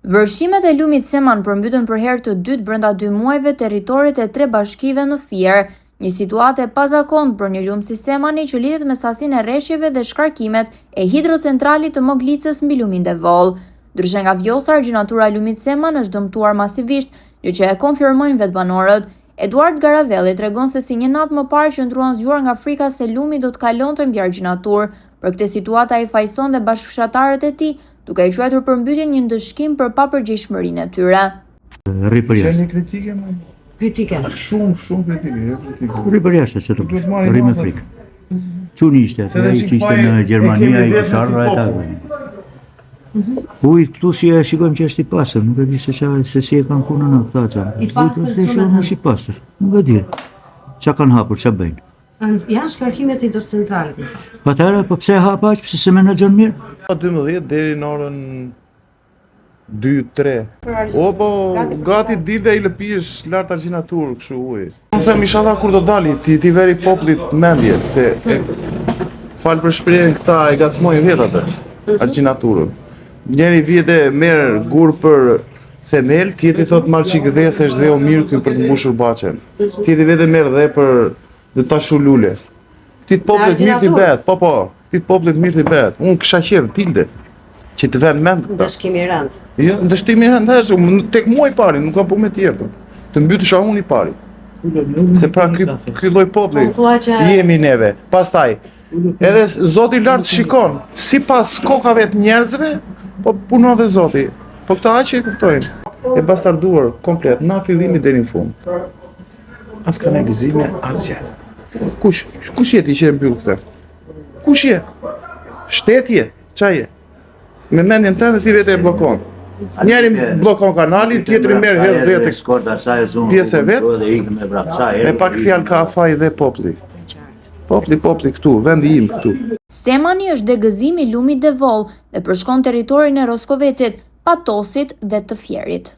Vërshimet e lumit Seman përmbytën për herë të dytë brenda 2 muajve territorit e 3 bashkive në Fier, një situatë e pazakontë për një lum si Semani që lidhet me sasinë e rreshjeve dhe shkarkimet e hidrocentralit të Moglicës mbi lumin Devol. Ndryshe nga vjosa, argjinatura e lumit Seman është dëmtuar masivisht, gjë që e konfirmojnë vetë banorët. Eduard Garavelli tregon se si një natë më parë qëndruan zgjuar nga frika se lumi do të kalonte mbi argjinaturë. Për këtë situatë ai fajson dhe bashkëfshatarët e tij, duke i quajtur përmbytjen një ndëshkim për papërgjegjshmërinë e tyre. Rri për jashtë. Kritike, Kritike. Shumë kritike. Rri për jashtë që të rri me frikë. Quni ishte, se ai që ishte në Gjermania i kësharra e ta. Këtu si e shikojmë që është i pastër, nuk e di se si e kanë punën në këta që. I pastër shumë është i pastër, nuk e di. Qa kanë hapur, qa bëjnë? Janë shkarkimet hidrocentralit. Atëherë, po pse hapa aq, pse se menaxhon mirë? 12 deri në orën 2-3. Po, gati dilte i lëpish lart argjinaturë, kështu ujë. Unë them inshallah kur do dali, ti veri popullit mendje, se fal për shprehjen këta e gacmojnë vetë atë argjinaturën. Njeri vjet e merr gur për themel, tjetri thot marr çik dhe se është dheu mirë këtu për të mbushur baçen. Tjetri vetë merr dhe për të tashu lule. Ti të popullit mirë t'i bet, po. Ti të popullit mirë t'i bet. Unë kisha qef tilde që të vënë mend këta. Ndëshkimi i rënd. Jo, ndëshkimi i rënd është tek mua i pari, nuk kam punë me tjerë. Të mbytesha unë i pari. Se pra ky lloj populli jemi neve. Pastaj edhe Zoti lart shikon, sipas kokave të njerëzve, po punon dhe Zoti. Po këta aq e kuptojnë. E bastarduar komplet nga fillimi deri në fund. As kanalizime, as gjë. Kush je ti që e mbyll këtë? Kush je? Shteti je? Qa je? Me mendjen tënde ti vetë e blokon. Njeri blokon kanalin, tjetri merr hedh dhe tek pjesë e vet. Me pak fjalë ka afaj dhe populli. Populli këtu, vendi im këtu. Semani është degëzim i lumit Devol dhe përshkon territorin e Roskovecit, Patosit dhe të Fierit.